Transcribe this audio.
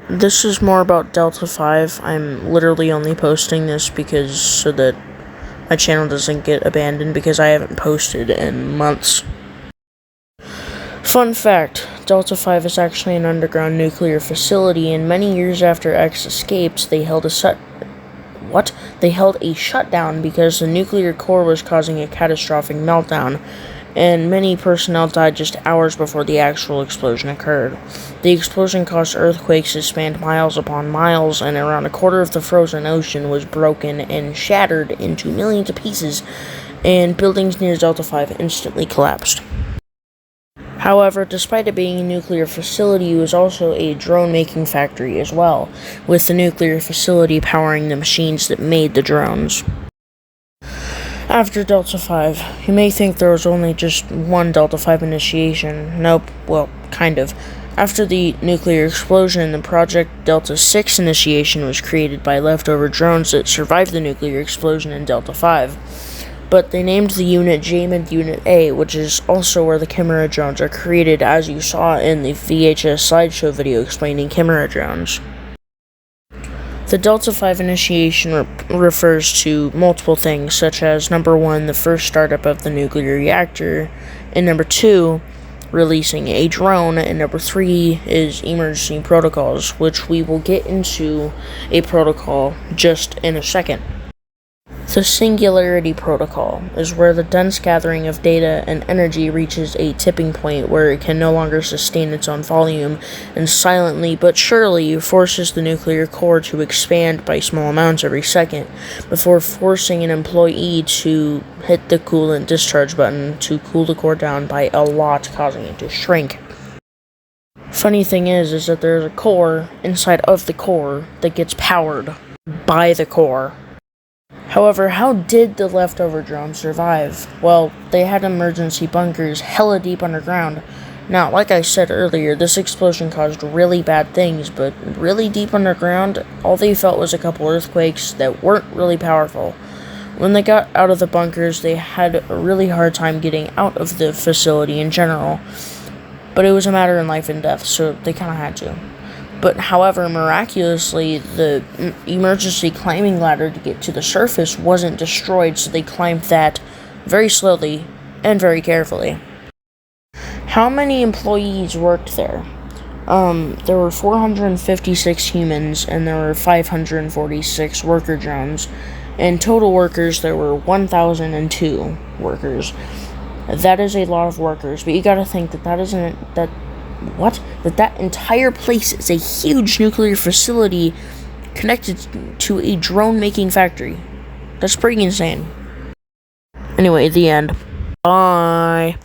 This is more about Delta-5. I'm literally only posting this so that my channel doesn't get abandoned because I haven't posted in months. Fun fact, Delta-5 is actually an underground nuclear facility, and many years after X escaped, they held a shutdown because the nuclear core was causing a catastrophic meltdown, and many personnel died just hours before the actual explosion occurred. The explosion caused earthquakes that spanned miles upon miles, and around a quarter of the frozen ocean was broken and shattered into millions of pieces, and buildings near Delta-5 instantly collapsed. However, despite it being a nuclear facility, it was also a drone-making factory as well, with the nuclear facility powering the machines that made the drones. After Delta-5, you may think there was only just one Delta-5 initiation. Nope, well, kind of. After the nuclear explosion, the Project Delta-6 initiation was created by leftover drones that survived the nuclear explosion in Delta-5. But they named the unit JMID Unit A, which is also where the Chimera drones are created, as you saw in the VHS slideshow video explaining Chimera drones. The Delta-5 initiation refers to multiple things, such as number 1, the first startup of the nuclear reactor, and number 2, releasing a drone, and number 3 is emergency protocols, which we will get into a protocol just in a second. The Singularity Protocol is where the dense gathering of data and energy reaches a tipping point where it can no longer sustain its own volume, and silently but surely forces the nuclear core to expand by small amounts every second, before forcing an employee to hit the coolant discharge button to cool the core down by a lot, causing it to shrink. Funny thing is that there's a core inside of the core that gets powered by the core. However, how did the leftover drones survive? Well, they had emergency bunkers hella deep underground. Now, like I said earlier, this explosion caused really bad things, but really deep underground, all they felt was a couple earthquakes that weren't really powerful. When they got out of the bunkers, they had a really hard time getting out of the facility in general, but it was a matter of life and death, so they kind of had to. But however, miraculously, the emergency climbing ladder to get to the surface wasn't destroyed, so they climbed that very slowly and very carefully. How many employees worked there? There were 456 humans, and there were 546 worker drones. In total workers, there were 1,002 workers. That is a lot of workers, but you gotta think that entire place is a huge nuclear facility connected to a drone-making factory. That's pretty insane. Anyway, the end. Bye.